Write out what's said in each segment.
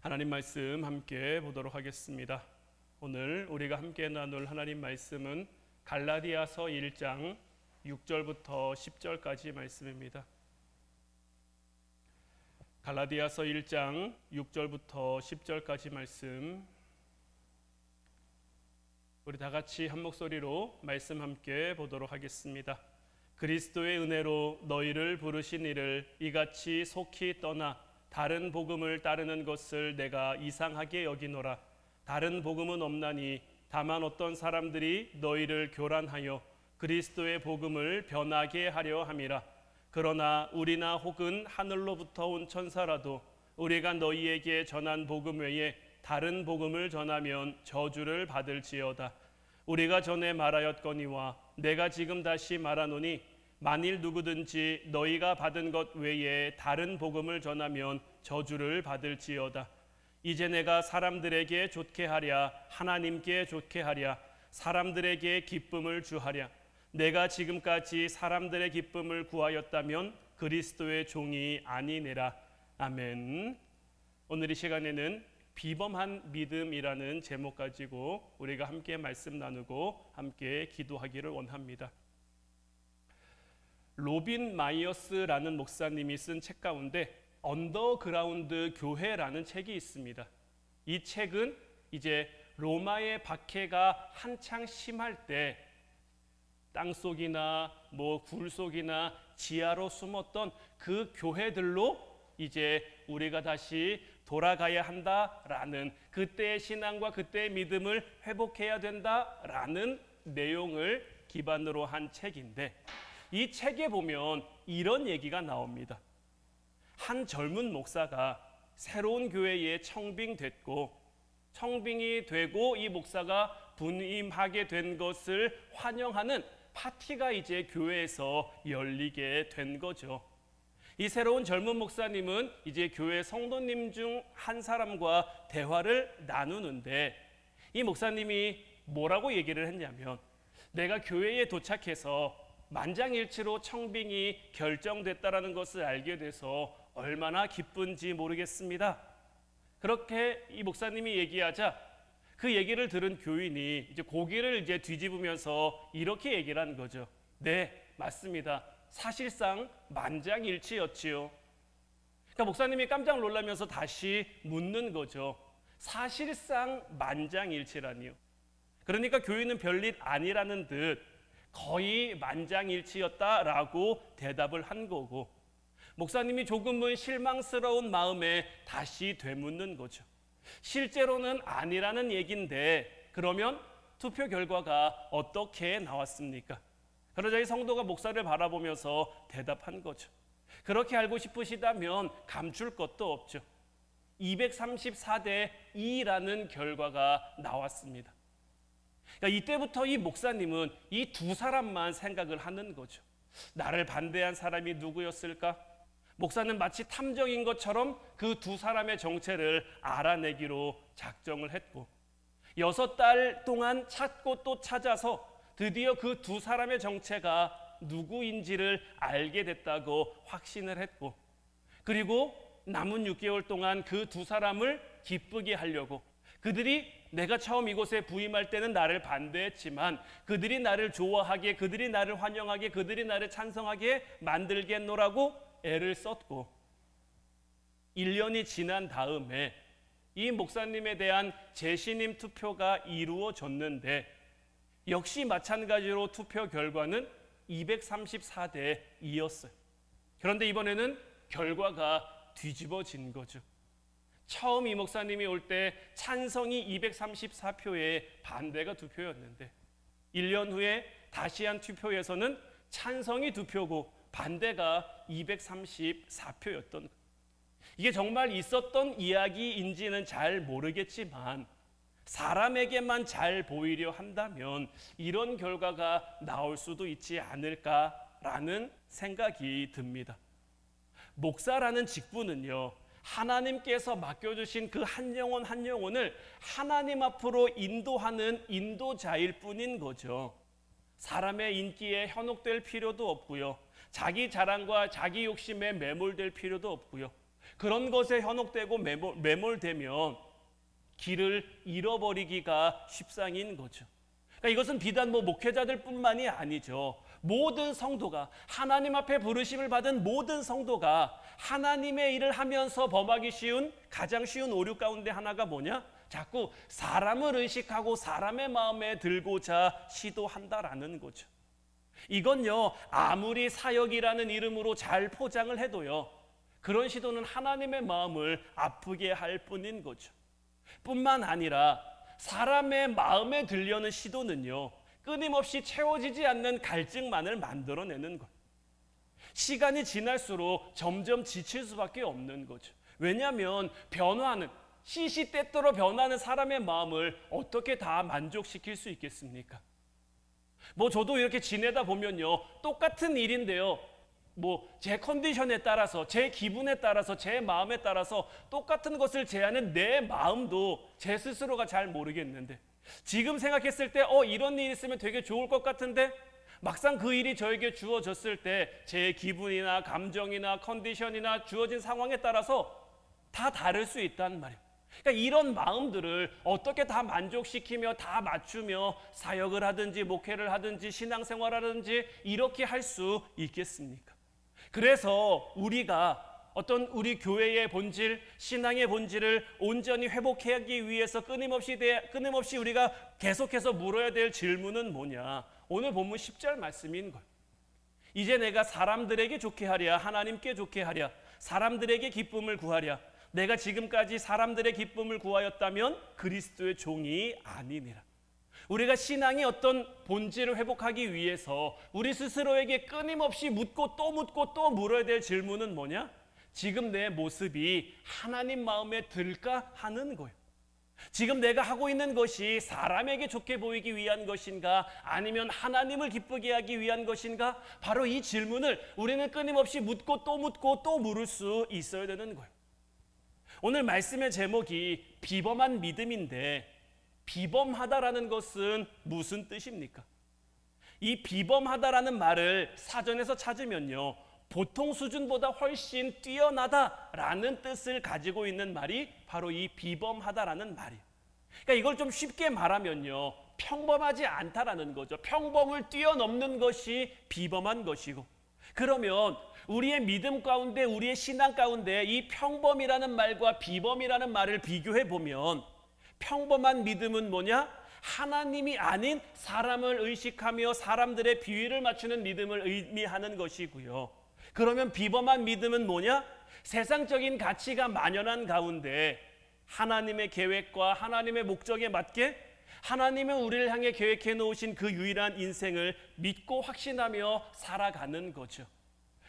하나님 말씀 함께 보도록 하겠습니다. 오늘 우리가 함께 나눌 하나님 말씀은 갈라디아서 1장 6절부터 10절까지 말씀입니다. 갈라디아서 1장 6절부터 10절까지 말씀, 우리 다 같이 한 목소리로 말씀 함께 보도록 하겠습니다. 그리스도의 은혜로 너희를 부르신 이를 이같이 속히 떠나 다른 복음을 따르는 것을 내가 이상하게 여기노라. 다른 복음은 없나니 다만 어떤 사람들이 너희를 교란하여 그리스도의 복음을 변하게 하려 함이라. 그러나 우리나 혹은 하늘로부터 온 천사라도 우리가 너희에게 전한 복음 외에 다른 복음을 전하면 저주를 받을지어다. 우리가 전에 말하였거니와 내가 지금 다시 말하노니 만일 누구든지 너희가 받은 것 외에 다른 복음을 전하면 저주를 받을지어다. 이제 내가 사람들에게 좋게 하랴 하나님께 좋게 하랴 사람들에게 기쁨을 주하랴. 내가 지금까지 사람들의 기쁨을 구하였다면 그리스도의 종이 아니니라. 아멘. 오늘 이 시간에는 비범한 믿음이라는 제목 가지고 우리가 함께 말씀 나누고 함께 기도하기를 원합니다. 로빈 마이어스라는 목사님이 쓴 책 가운데 언더그라운드 교회라는 책이 있습니다. 이 책은 이제 로마의 박해가 한창 심할 때 땅속이나 굴속이나 지하로 숨었던 그 교회들로 이제 우리가 다시 돌아가야 한다라는, 그때의 신앙과 그때의 믿음을 회복해야 된다라는 내용을 기반으로 한 책인데, 이 책에 보면 이런 얘기가 나옵니다. 한 젊은 목사가 새로운 교회에 청빙이 되고 이 목사가 부임하게 된 것을 환영하는 파티가 이제 교회에서 열리게 된 거죠. 이 새로운 젊은 목사님은 이제 교회 성도님 중 한 사람과 대화를 나누는데, 이 목사님이 뭐라고 얘기를 했냐면, 내가 교회에 도착해서 만장일치로 청빙이 결정됐다라는 것을 알게 돼서 얼마나 기쁜지 모르겠습니다. 그렇게 이 목사님이 얘기하자 그 얘기를 들은 교인이 이제 고개를 이제 뒤집으면서 이렇게 얘기를 한 거죠. 네, 맞습니다. 사실상 만장일치였지요. 그러니까 목사님이 깜짝 놀라면서 다시 묻는 거죠. 사실상 만장일치라니요. 그러니까 교인은 별일 아니라는 듯 거의 만장일치였다라고 대답을 한 거고, 목사님이 조금은 실망스러운 마음에 다시 되묻는 거죠. 실제로는 아니라는 얘긴데 그러면 투표 결과가 어떻게 나왔습니까? 그러자 이 성도가 목사를 바라보면서 대답한 거죠. 그렇게 알고 싶으시다면 감출 것도 없죠. 234대 2라는 결과가 나왔습니다. 그러니까 이때부터 이 목사님은 이 두 사람만 생각을 하는 거죠. 나를 반대한 사람이 누구였을까? 목사는 마치 탐정인 것처럼 그 두 사람의 정체를 알아내기로 작정을 했고, 6달 동안 찾고 또 찾아서 드디어 그 두 사람의 정체가 누구인지를 알게 됐다고 확신을 했고, 그리고 남은 6개월 동안 그 두 사람을 기쁘게 하려고, 그들이 내가 처음 이곳에 부임할 때는 나를 반대했지만 그들이 나를 좋아하게, 그들이 나를 환영하게, 그들이 나를 찬성하게 만들겠노라고 애를 썼고, 1년이 지난 다음에 이 목사님에 대한 재신임 투표가 이루어졌는데, 역시 마찬가지로 투표 결과는 234대 2였어요. 그런데 이번에는 결과가 뒤집어진 거죠. 처음 이 목사님이 올 때 찬성이 234표에 반대가 2표였는데 1년 후에 다시 한 투표에서는 찬성이 2표고 반대가 234표였던 거예요. 이게 정말 있었던 이야기인지는 잘 모르겠지만 사람에게만 잘 보이려 한다면 이런 결과가 나올 수도 있지 않을까라는 생각이 듭니다. 목사라는 직분은요, 하나님께서 맡겨주신 그 한 영혼 한 영혼을 하나님 앞으로 인도하는 인도자일 뿐인 거죠. 사람의 인기에 현혹될 필요도 없고요, 자기 자랑과 자기 욕심에 매몰될 필요도 없고요, 그런 것에 현혹되고 매몰되면 길을 잃어버리기가 십상인 거죠. 그러니까 이것은 비단 목회자들뿐만이 아니죠. 모든 성도가, 하나님 앞에 부르심을 받은 모든 성도가 하나님의 일을 하면서 범하기 쉬운, 가장 쉬운 오류 가운데 하나가 뭐냐? 자꾸 사람을 의식하고 사람의 마음에 들고자 시도한다라는 거죠. 이건요, 아무리 사역이라는 이름으로 잘 포장을 해도요, 그런 시도는 하나님의 마음을 아프게 할 뿐인 거죠. 뿐만 아니라 사람의 마음에 들려는 시도는요, 끊임없이 채워지지 않는 갈증만을 만들어내는 것. 시간이 지날수록 점점 지칠 수밖에 없는 거죠. 왜냐하면 변화하는, 시시때때로 변하는 사람의 마음을 어떻게 다 만족시킬 수 있겠습니까? 저도 이렇게 지내다 보면요, 똑같은 일인데요, 제 컨디션에 따라서, 제 기분에 따라서, 제 마음에 따라서 똑같은 것을 제하는 내 마음도 제 스스로가 잘 모르겠는데, 지금 생각했을 때 이런 일이 있으면 되게 좋을 것 같은데, 막상 그 일이 저에게 주어졌을 때 제 기분이나 감정이나 컨디션이나 주어진 상황에 따라서 다 다를 수 있단 말이에요. 그러니까 이런 마음들을 어떻게 다 만족시키며 다 맞추며 사역을 하든지 목회를 하든지 신앙생활을 하든지 이렇게 할 수 있겠습니까? 그래서 우리가 어떤 우리 교회의 본질, 신앙의 본질을 온전히 회복하기 위해서 끊임없이 우리가 계속해서 물어야 될 질문은 뭐냐? 오늘 본문 10절 말씀인 거예요. 이제 내가 사람들에게 좋게 하랴, 하나님께 좋게 하랴, 사람들에게 기쁨을 구하랴. 내가 지금까지 사람들의 기쁨을 구하였다면 그리스도의 종이 아니니라. 우리가 신앙의 어떤 본질을 회복하기 위해서 우리 스스로에게 끊임없이 묻고 또 물어야 될 질문은 뭐냐? 지금 내 모습이 하나님 마음에 들까 하는 거예요. 지금 내가 하고 있는 것이 사람에게 좋게 보이기 위한 것인가, 아니면 하나님을 기쁘게 하기 위한 것인가? 바로 이 질문을 우리는 끊임없이 묻고 또 물을 수 있어야 되는 거예요. 오늘 말씀의 제목이 비범한 믿음인데, 비범하다라는 것은 무슨 뜻입니까? 이 비범하다라는 말을 사전에서 찾으면요, 보통 수준보다 훨씬 뛰어나다라는 뜻을 가지고 있는 말이 바로 이 비범하다라는 말이에요. 그러니까 이걸 좀 쉽게 말하면요, 평범하지 않다라는 거죠. 평범을 뛰어넘는 것이 비범한 것이고, 그러면 우리의 믿음 가운데, 우리의 신앙 가운데 이 평범이라는 말과 비범이라는 말을 비교해 보면, 평범한 믿음은 뭐냐? 하나님이 아닌 사람을 의식하며 사람들의 비위를 맞추는 믿음을 의미하는 것이고요. 그러면 비범한 믿음은 뭐냐? 세상적인 가치가 만연한 가운데 하나님의 계획과 하나님의 목적에 맞게 하나님은 우리를 향해 계획해 놓으신 그 유일한 인생을 믿고 확신하며 살아가는 거죠.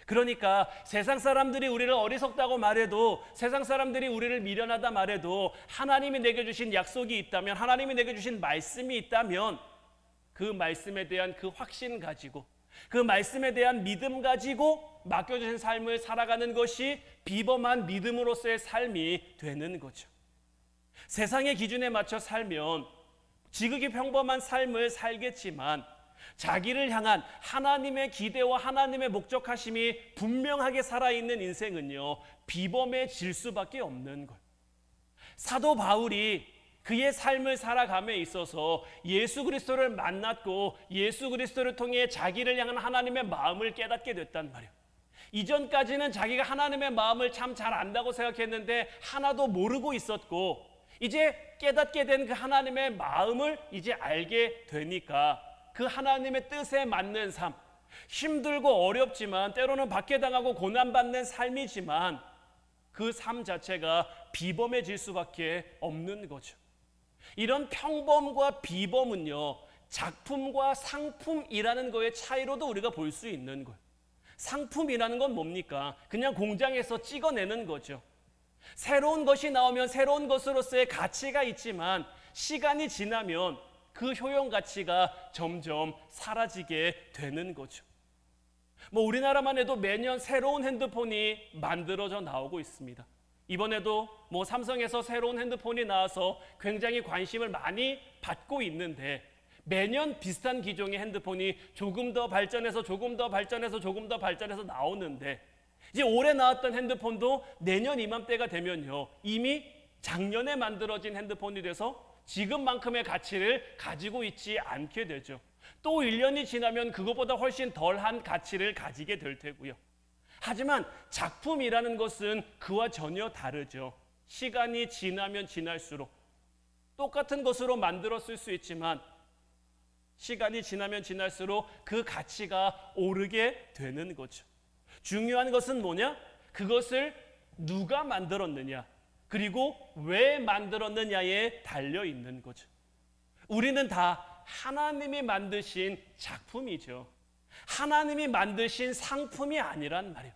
그러니까 세상 사람들이 우리를 어리석다고 말해도, 세상 사람들이 우리를 미련하다 말해도, 하나님이 내게 주신 약속이 있다면, 하나님이 내게 주신 말씀이 있다면 그 말씀에 대한 그 확신 가지고, 그 말씀에 대한 믿음 가지고 맡겨주신 삶을 살아가는 것이 비범한 믿음으로서의 삶이 되는 거죠. 세상의 기준에 맞춰 살면 지극히 평범한 삶을 살겠지만, 자기를 향한 하나님의 기대와 하나님의 목적하심이 분명하게 살아있는 인생은요, 비범해질 수밖에 없는 거예요. 사도 바울이 그의 삶을 살아감에 있어서 예수 그리스도를 만났고 예수 그리스도를 통해 자기를 향한 하나님의 마음을 깨닫게 됐단 말이에요. 이전까지는 자기가 하나님의 마음을 참 잘 안다고 생각했는데 하나도 모르고 있었고, 이제 깨닫게 된 그 하나님의 마음을 이제 알게 되니까 그 하나님의 뜻에 맞는 삶, 힘들고 어렵지만 때로는 박해당하고 고난받는 삶이지만 그 삶 자체가 비범해질 수밖에 없는 거죠. 이런 평범과 비범은요, 작품과 상품이라는 거의 차이로도 우리가 볼 수 있는 거예요. 상품이라는 건 뭡니까? 그냥 공장에서 찍어내는 거죠. 새로운 것이 나오면 새로운 것으로서의 가치가 있지만 시간이 지나면 그 효용 가치가 점점 사라지게 되는 거죠. 우리나라만 해도 매년 새로운 핸드폰이 만들어져 나오고 있습니다. 이번에도 삼성에서 새로운 핸드폰이 나와서 굉장히 관심을 많이 받고 있는데, 매년 비슷한 기종의 핸드폰이 조금 더 발전해서 나오는데, 이제 올해 나왔던 핸드폰도 내년 이맘때가 되면요, 이미 작년에 만들어진 핸드폰이 돼서 지금만큼의 가치를 가지고 있지 않게 되죠. 또 1년이 지나면 그것보다 훨씬 덜한 가치를 가지게 될 테고요. 하지만 작품이라는 것은 그와 전혀 다르죠. 시간이 지나면 지날수록 똑같은 것으로 만들었을 수 있지만 시간이 지나면 지날수록 그 가치가 오르게 되는 거죠. 중요한 것은 뭐냐? 그것을 누가 만들었느냐, 그리고 왜 만들었느냐에 달려 있는 거죠. 우리는 다 하나님이 만드신 작품이죠. 하나님이 만드신 상품이 아니란 말이에요.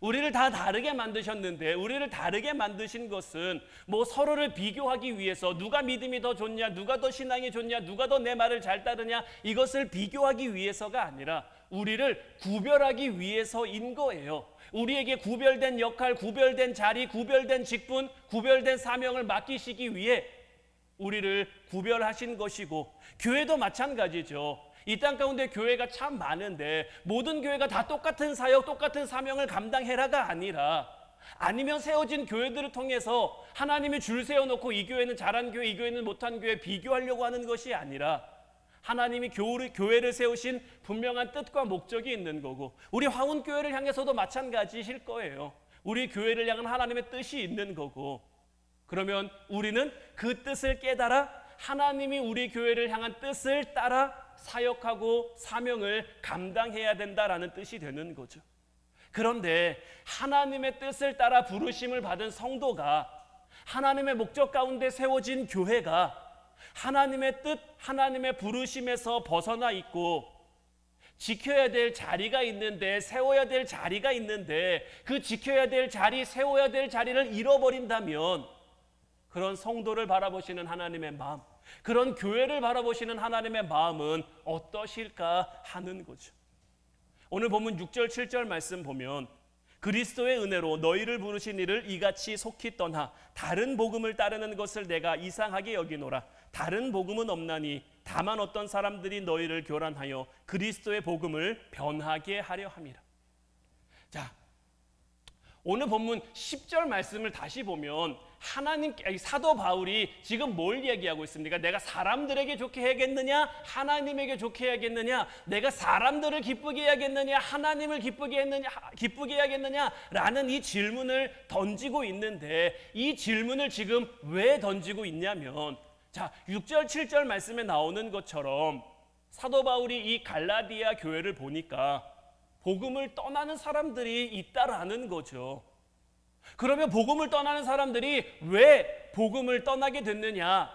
우리를 다 다르게 만드셨는데, 우리를 다르게 만드신 것은 뭐 서로를 비교하기 위해서 누가 믿음이 더 좋냐, 누가 더 신앙이 좋냐, 누가 더 내 말을 잘 따르냐, 이것을 비교하기 위해서가 아니라 우리를 구별하기 위해서인 거예요. 우리에게 구별된 역할, 구별된 자리, 구별된 직분, 구별된 사명을 맡기시기 위해 우리를 구별하신 것이고, 교회도 마찬가지죠. 이 땅 가운데 교회가 참 많은데 모든 교회가 다 똑같은 사역, 똑같은 사명을 감당해라가 아니라, 아니면 세워진 교회들을 통해서 하나님이 줄 세워놓고 이 교회는 잘한 교회, 이 교회는 못한 교회 비교하려고 하는 것이 아니라, 하나님이 교회를 세우신 분명한 뜻과 목적이 있는 거고, 우리 화운교회를 향해서도 마찬가지실 거예요. 우리 교회를 향한 하나님의 뜻이 있는 거고, 그러면 우리는 그 뜻을 깨달아 하나님이 우리 교회를 향한 뜻을 따라 사역하고 사명을 감당해야 된다라는 뜻이 되는 거죠. 그런데 하나님의 뜻을 따라 부르심을 받은 성도가, 하나님의 목적 가운데 세워진 교회가 하나님의 뜻, 하나님의 부르심에서 벗어나 있고 지켜야 될 자리가 있는데, 세워야 될 자리가 있는데, 그 지켜야 될 자리, 세워야 될 자리를 잃어버린다면 그런 성도를 바라보시는 하나님의 마음, 그런 교회를 바라보시는 하나님의 마음은 어떠실까 하는 거죠. 오늘 본문 6절 7절 말씀 보면, 그리스도의 은혜로 너희를 부르신 이를 이같이 속히 떠나 다른 복음을 따르는 것을 내가 이상하게 여기노라. 다른 복음은 없나니 다만 어떤 사람들이 너희를 교란하여 그리스도의 복음을 변하게 하려 함이라. 자, 오늘 본문 10절 말씀을 다시 보면 사도 바울이 지금 뭘 얘기하고 있습니까? 내가 사람들에게 좋게 해야겠느냐, 하나님에게 좋게 해야겠느냐, 내가 사람들을 기쁘게 해야겠느냐, 하나님을 기쁘게 해야겠느냐라는 이 질문을 던지고 있는데, 이 질문을 지금 왜 던지고 있냐면, 자, 6절 7절 말씀에 나오는 것처럼 사도 바울이 이 갈라디아 교회를 보니까 복음을 떠나는 사람들이 있다라는 거죠. 그러면 복음을 떠나는 사람들이 왜 복음을 떠나게 됐느냐?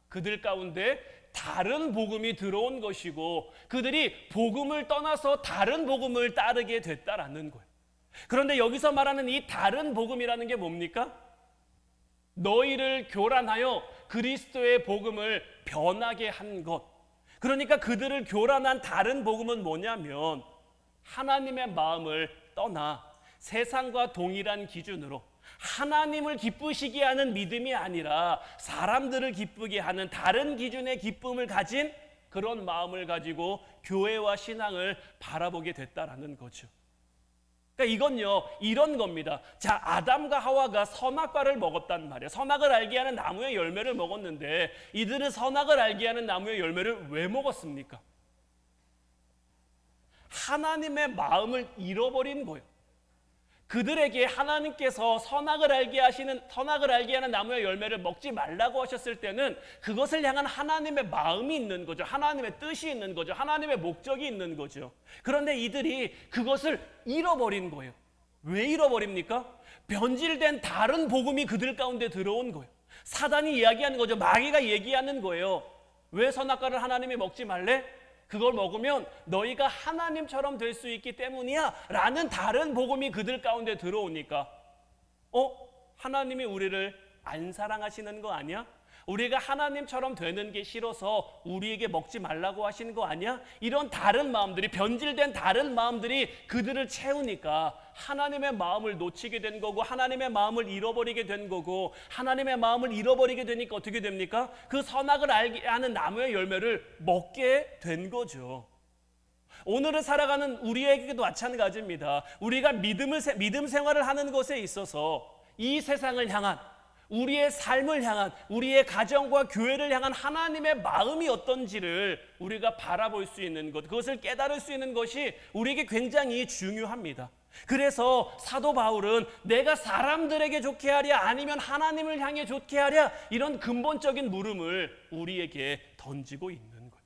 그들 가운데 다른 복음이 들어온 것이고, 그들이 복음을 떠나서 다른 복음을 따르게 됐다라는 거예요. 그런데 여기서 말하는 이 다른 복음이라는 게 뭡니까? 너희를 교란하여 그리스도의 복음을 변하게 한 것. 그러니까 그들을 교란한 다른 복음은 뭐냐면, 하나님의 마음을 떠나 세상과 동일한 기준으로 하나님을 기쁘시게 하는 믿음이 아니라 사람들을 기쁘게 하는 다른 기준의 기쁨을 가진 그런 마음을 가지고 교회와 신앙을 바라보게 됐다라는 거죠. 그러니까 이건요, 이런 겁니다. 자, 아담과 하와가 선악과를 먹었단 말이에요. 선악을 알게 하는 나무의 열매를 먹었는데, 이들은 선악을 알게 하는 나무의 열매를 왜 먹었습니까? 하나님의 마음을 잃어버린 거예요. 그들에게 하나님께서 선악을 알게 하는 나무의 열매를 먹지 말라고 하셨을 때는 그것을 향한 하나님의 마음이 있는 거죠. 하나님의 뜻이 있는 거죠. 하나님의 목적이 있는 거죠. 그런데 이들이 그것을 잃어버린 거예요. 왜 잃어버립니까? 변질된 다른 복음이 그들 가운데 들어온 거예요. 사단이 이야기하는 거죠. 마귀가 얘기하는 거예요. 왜 선악과를 하나님이 먹지 말래? 그걸 먹으면 너희가 하나님처럼 될 수 있기 때문이야 라는 다른 복음이 그들 가운데 들어오니까, 하나님이 우리를 안 사랑하시는 거 아니야? 우리가 하나님처럼 되는 게 싫어서 우리에게 먹지 말라고 하시는 거 아니야? 이런 다른 마음들이, 변질된 다른 마음들이 그들을 채우니까 하나님의 마음을 놓치게 된 거고, 하나님의 마음을 잃어버리게 된 거고, 하나님의 마음을 잃어버리게 되니까 어떻게 됩니까? 그 선악을 알게 하는 나무의 열매를 먹게 된 거죠. 오늘을 살아가는 우리에게도 마찬가지입니다. 우리가 믿음 생활을 하는 것에 있어서 이 세상을 향한, 우리의 삶을 향한, 우리의 가정과 교회를 향한 하나님의 마음이 어떤지를 우리가 바라볼 수 있는 것, 그것을 깨달을 수 있는 것이 우리에게 굉장히 중요합니다. 그래서 사도 바울은 내가 사람들에게 좋게 하랴 아니면 하나님을 향해 좋게 하랴, 이런 근본적인 물음을 우리에게 던지고 있는 거예요.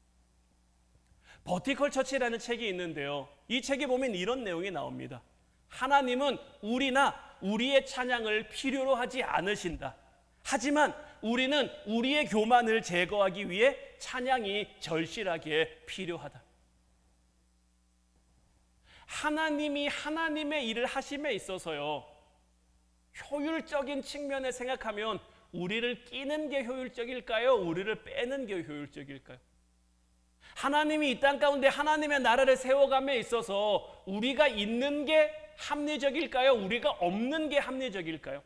버티컬 처치라는 책이 있는데요, 이 책에 보면 이런 내용이 나옵니다. 하나님은 우리나 우리의 찬양을 필요로 하지 않으신다. 하지만 우리는 우리의 교만을 제거하기 위해 찬양이 절실하게 필요하다. 하나님이 하나님의 일을 하심에 있어서요, 효율적인 측면을 생각하면 우리를 끼는 게 효율적일까요? 우리를 빼는 게 효율적일까요? 하나님이 이 땅 가운데 하나님의 나라를 세워감에 있어서 우리가 있는 게 합리적일까요? 우리가 없는 게 합리적일까요?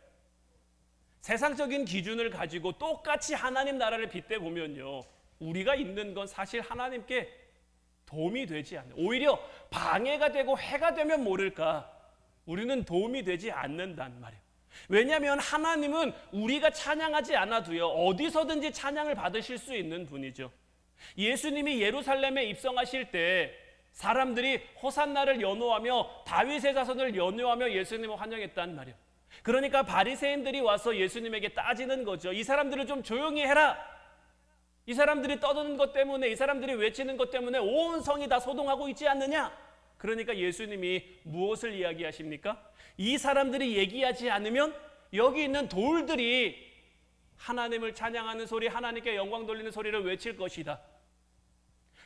세상적인 기준을 가지고 똑같이 하나님 나라를 빗대보면요, 우리가 있는 건 사실 하나님께 도움이 되지 않는, 오히려 방해가 되고 해가 되면 모를까 우리는 도움이 되지 않는단 말이에요. 왜냐하면 하나님은 우리가 찬양하지 않아도요, 어디서든지 찬양을 받으실 수 있는 분이죠. 예수님이 예루살렘에 입성하실 때 사람들이 호산나를 연호하며 다윗의 자손을 연호하며 예수님을 환영했단 말이에요. 그러니까 바리새인들이 와서 예수님에게 따지는 거죠. 이 사람들을 좀 조용히 해라. 이 사람들이 떠드는 것 때문에, 이 사람들이 외치는 것 때문에 온 성이 다 소동하고 있지 않느냐? 그러니까 예수님이 무엇을 이야기하십니까? 이 사람들이 얘기하지 않으면 여기 있는 돌들이 하나님을 찬양하는 소리, 하나님께 영광 돌리는 소리를 외칠 것이다.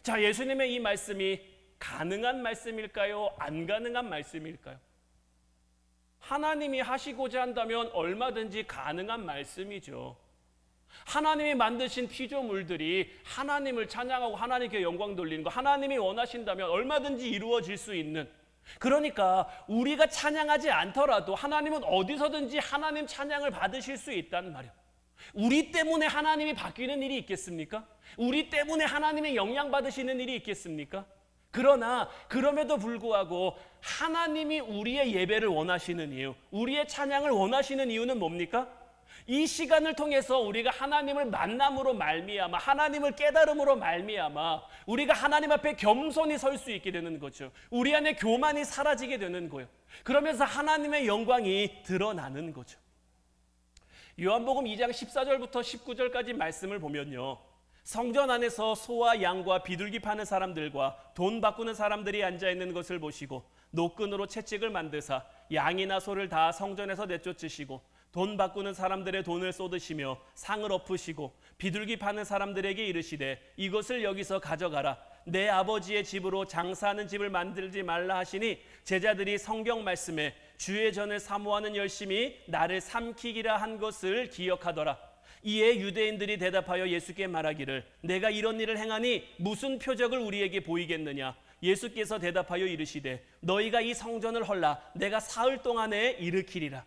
자, 예수님의 이 말씀이 가능한 말씀일까요? 안 가능한 말씀일까요? 하나님이 하시고자 한다면 얼마든지 가능한 말씀이죠. 하나님이 만드신 피조물들이 하나님을 찬양하고 하나님께 영광 돌리는 거, 하나님이 원하신다면 얼마든지 이루어질 수 있는, 그러니까 우리가 찬양하지 않더라도 하나님은 어디서든지 하나님 찬양을 받으실 수 있단 말이에요. 우리 때문에 하나님이 바뀌는 일이 있겠습니까? 우리 때문에 하나님의 영향 받으시는 일이 있겠습니까? 그러나 그럼에도 불구하고 하나님이 우리의 예배를 원하시는 이유, 우리의 찬양을 원하시는 이유는 뭡니까? 이 시간을 통해서 우리가 하나님을 만남으로 말미암아, 하나님을 깨달음으로 말미암아 우리가 하나님 앞에 겸손히 설 수 있게 되는 거죠. 우리 안에 교만이 사라지게 되는 거예요. 그러면서 하나님의 영광이 드러나는 거죠. 요한복음 2장 14절부터 19절까지 말씀을 보면요, 성전 안에서 소와 양과 비둘기 파는 사람들과 돈 바꾸는 사람들이 앉아있는 것을 보시고 노끈으로 채찍을 만드사 양이나 소를 다 성전에서 내쫓으시고 돈 바꾸는 사람들의 돈을 쏟으시며 상을 엎으시고 비둘기 파는 사람들에게 이르시되 이것을 여기서 가져가라. 내 아버지의 집으로 장사하는 집을 만들지 말라 하시니 제자들이 성경 말씀에 주의 전을 사모하는 열심이 나를 삼키기라 한 것을 기억하더라. 이에 유대인들이 대답하여 예수께 말하기를 내가 이런 일을 행하니 무슨 표적을 우리에게 보이겠느냐? 예수께서 대답하여 이르시되 너희가 이 성전을 헐라 내가 사흘 동안에 일으키리라.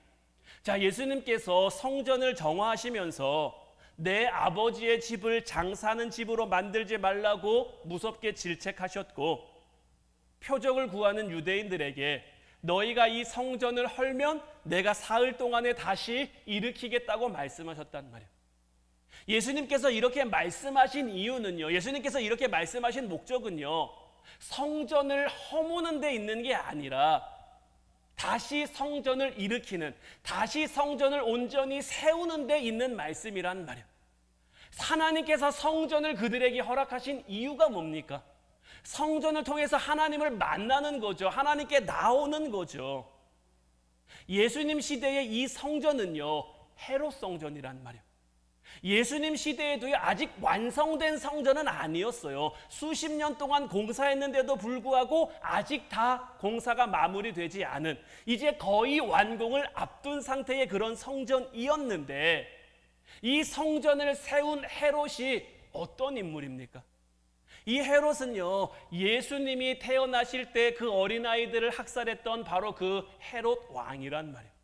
자, 예수님께서 성전을 정화하시면서 내 아버지의 집을 장사하는 집으로 만들지 말라고 무섭게 질책하셨고, 표적을 구하는 유대인들에게 너희가 이 성전을 헐면 내가 사흘 동안에 다시 일으키겠다고 말씀하셨단 말이에요. 예수님께서 이렇게 말씀하신 이유는요, 예수님께서 이렇게 말씀하신 목적은요, 성전을 허무는 데 있는 게 아니라 다시 성전을 일으키는, 다시 성전을 온전히 세우는 데 있는 말씀이란 말이에요. 하나님께서 성전을 그들에게 허락하신 이유가 뭡니까? 성전을 통해서 하나님을 만나는 거죠. 하나님께 나오는 거죠. 예수님 시대의 이 성전은요, 헤롯 성전이란 말이에요. 예수님 시대에도요, 아직 완성된 성전은 아니었어요. 수십 년 동안 공사했는데도 불구하고 아직 다 공사가 마무리되지 않은, 이제 거의 완공을 앞둔 상태의 그런 성전이었는데, 이 성전을 세운 헤롯이 어떤 인물입니까? 이 헤롯은요, 예수님이 태어나실 때 그 어린아이들을 학살했던 바로 그 헤롯 왕이란 말이에요.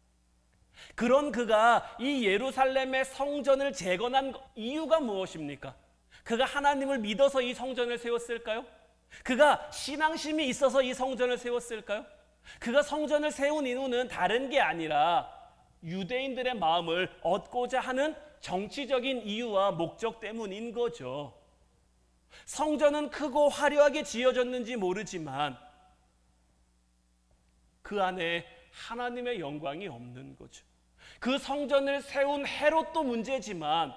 그런 그가 이 예루살렘의 성전을 재건한 이유가 무엇입니까? 그가 하나님을 믿어서 이 성전을 세웠을까요? 그가 신앙심이 있어서 이 성전을 세웠을까요? 그가 성전을 세운 이유는 다른 게 아니라 유대인들의 마음을 얻고자 하는 정치적인 이유와 목적 때문인 거죠. 성전은 크고 화려하게 지어졌는지 모르지만 그 안에 하나님의 영광이 없는 거죠. 그 성전을 세운 헤롯도 문제지만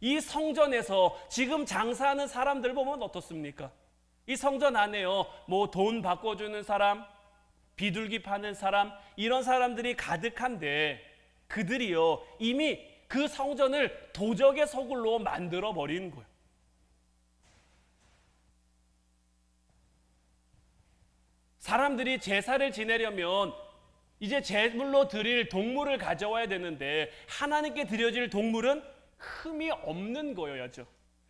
이 성전에서 지금 장사하는 사람들 보면 어떻습니까? 이 성전 안에요, 뭐 돈 바꿔주는 사람, 비둘기 파는 사람, 이런 사람들이 가득한데 그들이요 이미 그 성전을 도적의 소굴로 만들어 버린 거예요. 사람들이 제사를 지내려면 이제 제물로 드릴 동물을 가져와야 되는데 하나님께 드려질 동물은 흠이 없는 거여야죠.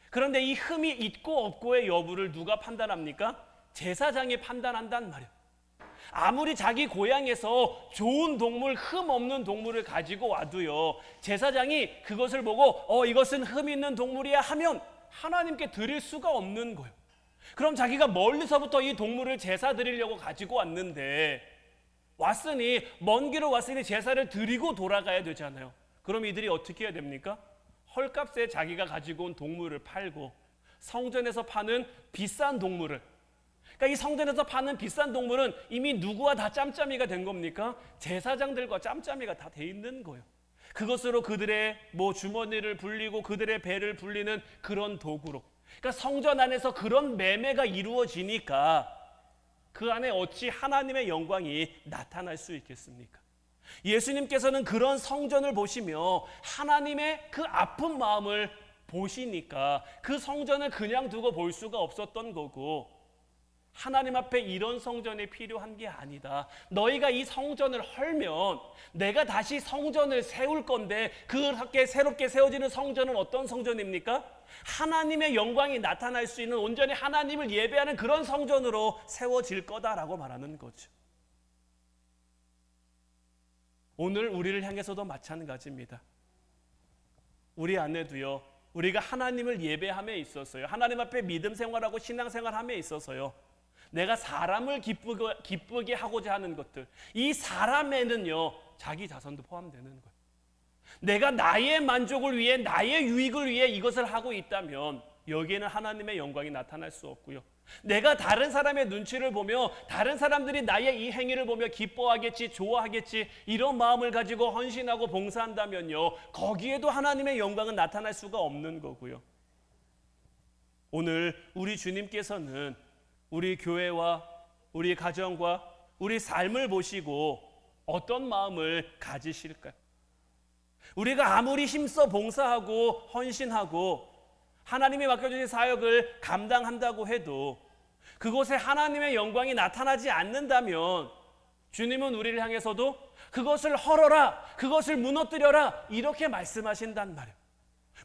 그런데 이 흠이 있고 없고의 여부를 누가 판단합니까? 제사장이 판단한단 말이에요. 아무리 자기 고향에서 좋은 동물, 흠 없는 동물을 가지고 와도요, 제사장이 그것을 보고 이것은 흠 있는 동물이야 하면 하나님께 드릴 수가 없는 거예요. 그럼 자기가 멀리서부터 이 동물을 제사 드리려고 가지고 왔는데 왔으니 먼 길을 왔으니 제사를 드리고 돌아가야 되잖아요. 그럼 이들이 어떻게 해야 됩니까? 헐값에 자기가 가지고 온 동물을 팔고 성전에서 파는 비싼 동물을, 그러니까 이 성전에서 파는 비싼 동물은 이미 누구와 다 짬짬이가 된 겁니까? 제사장들과 짬짬이가 다 돼 있는 거예요. 그것으로 그들의 주머니를 불리고 그들의 배를 불리는 그런 도구로, 그러니까 성전 안에서 그런 매매가 이루어지니까 그 안에 어찌 하나님의 영광이 나타날 수 있겠습니까? 예수님께서는 그런 성전을 보시며 하나님의 그 아픈 마음을 보시니까 그 성전을 그냥 두고 볼 수가 없었던 거고, 하나님 앞에 이런 성전이 필요한 게 아니다. 너희가 이 성전을 헐면 내가 다시 성전을 세울 건데 그렇게 새롭게 세워지는 성전은 어떤 성전입니까? 하나님의 영광이 나타날 수 있는 온전히 하나님을 예배하는 그런 성전으로 세워질 거다라고 말하는 거죠. 오늘 우리를 향해서도 마찬가지입니다. 우리 안에도요, 우리가 하나님을 예배함에 있어서요, 하나님 앞에 믿음 생활하고 신앙 생활함에 있어서요, 내가 사람을 기쁘게 하고자 하는 것들, 이 사람에는요 자기 자손도 포함되는 거예요. 내가 나의 만족을 위해, 나의 유익을 위해 이것을 하고 있다면 여기에는 하나님의 영광이 나타날 수 없고요, 내가 다른 사람의 눈치를 보며 다른 사람들이 나의 이 행위를 보며 기뻐하겠지, 좋아하겠지, 이런 마음을 가지고 헌신하고 봉사한다면요 거기에도 하나님의 영광은 나타날 수가 없는 거고요. 오늘 우리 주님께서는 우리 교회와 우리 가정과 우리 삶을 보시고 어떤 마음을 가지실까요? 우리가 아무리 힘써 봉사하고 헌신하고 하나님이 맡겨주신 사역을 감당한다고 해도 그곳에 하나님의 영광이 나타나지 않는다면 주님은 우리를 향해서도 그것을 헐어라, 그것을 무너뜨려라, 이렇게 말씀하신단 말이에요.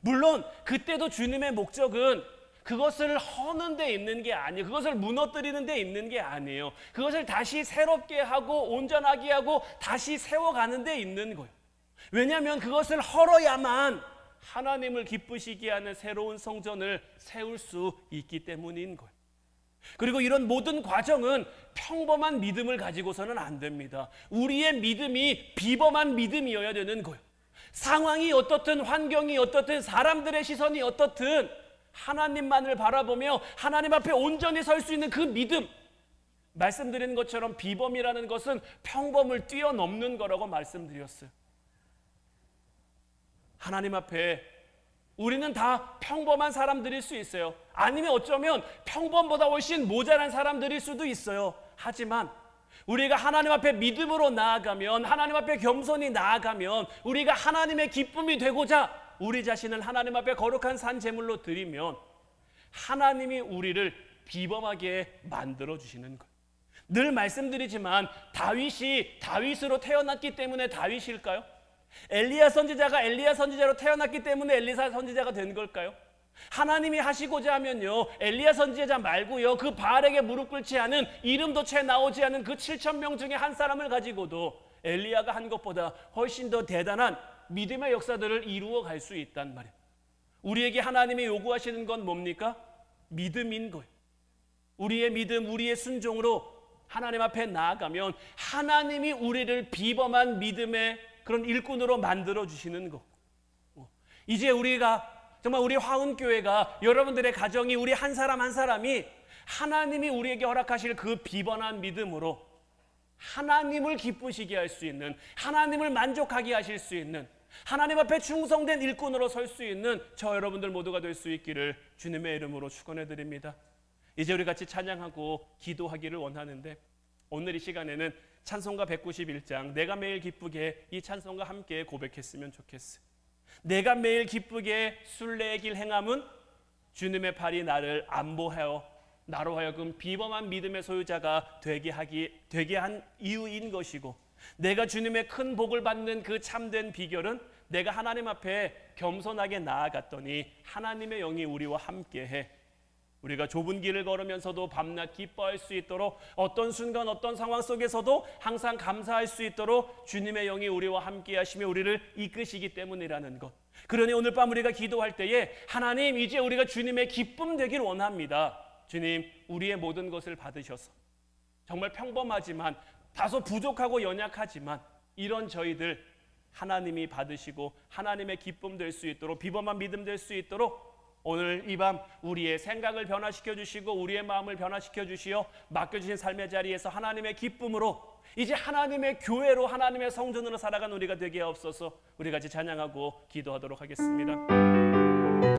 물론 그때도 주님의 목적은 그것을 허는 데 있는 게 아니에요. 그것을 무너뜨리는 데 있는 게 아니에요. 그것을 다시 새롭게 하고 온전하게 하고 다시 세워가는 데 있는 거예요. 왜냐하면 그것을 헐어야만 하나님을 기쁘시게 하는 새로운 성전을 세울 수 있기 때문인 거예요. 그리고 이런 모든 과정은 평범한 믿음을 가지고서는 안 됩니다. 우리의 믿음이 비범한 믿음이어야 되는 거예요. 상황이 어떻든 환경이 어떻든 사람들의 시선이 어떻든 하나님만을 바라보며 하나님 앞에 온전히 설 수 있는 그 믿음, 말씀드린 것처럼 비범이라는 것은 평범을 뛰어넘는 거라고 말씀드렸어요. 하나님 앞에 우리는 다 평범한 사람들일 수 있어요. 아니면 어쩌면 평범보다 훨씬 모자란 사람들일 수도 있어요. 하지만 우리가 하나님 앞에 믿음으로 나아가면, 하나님 앞에 겸손히 나아가면, 우리가 하나님의 기쁨이 되고자 우리 자신을 하나님 앞에 거룩한 산 제물로 드리면 하나님이 우리를 비범하게 만들어 주시는 거예요. 늘 말씀드리지만 다윗이 다윗으로 태어났기 때문에 다윗일까요? 엘리야 선지자가 엘리야 선지자로 태어났기 때문에 엘리사 선지자가 된 걸까요? 하나님이 하시고자 하면요, 엘리야 선지자 말고요, 그 바알에게 무릎 꿇지 않은, 이름도 채 나오지 않은 그 7,000명 중에 한 사람을 가지고도 엘리야가 한 것보다 훨씬 더 대단한 믿음의 역사들을 이루어 갈 수 있단 말이에요. 우리에게 하나님이 요구하시는 건 뭡니까? 믿음인 거예요. 우리의 믿음, 우리의 순종으로 하나님 앞에 나아가면 하나님이 우리를 비범한 믿음의 그런 일꾼으로 만들어 주시는 것. 이제 우리가 정말 우리 화운교회가, 여러분들의 가정이, 우리 한 사람 한 사람이 하나님이 우리에게 허락하실 그 비범한 믿음으로 하나님을 기쁘시게 할 수 있는, 하나님을 만족하게 하실 수 있는, 하나님 앞에 충성된 일꾼으로 설 수 있는 저 여러분들 모두가 될 수 있기를 주님의 이름으로 축원해 드립니다. 이제 우리 같이 찬양하고 기도하기를 원하는데, 오늘 이 시간에는 찬송가 191장 내가 매일 기쁘게, 이 찬송과 함께 고백했으면 좋겠어요. 내가 매일 기쁘게 순례의 길 행함은 주님의 팔이 나를 안보하여 나로 하여금 비범한 믿음의 소유자가 되게 한 이유인 것이고, 내가 주님의 큰 복을 받는 그 참된 비결은 내가 하나님 앞에 겸손하게 나아갔더니 하나님의 영이 우리와 함께해 우리가 좁은 길을 걸으면서도 밤낮 기뻐할 수 있도록, 어떤 순간 어떤 상황 속에서도 항상 감사할 수 있도록 주님의 영이 우리와 함께 하시며 우리를 이끄시기 때문이라는 것. 그러니 오늘 밤 우리가 기도할 때에 하나님, 이제 우리가 주님의 기쁨 되길 원합니다. 주님, 우리의 모든 것을 받으셔서 정말 평범하지만, 다소 부족하고 연약하지만 이런 저희들 하나님이 받으시고 하나님의 기쁨 될 수 있도록, 비범한 믿음 될 수 있도록 오늘 이 밤 우리의 생각을 변화시켜 주시고 우리의 마음을 변화시켜 주시어 맡겨주신 삶의 자리에서 하나님의 기쁨으로 이제 하나님의 교회로, 하나님의 성전으로 살아가는 우리가 되게 하옵소서. 우리 같이 찬양하고 기도하도록 하겠습니다.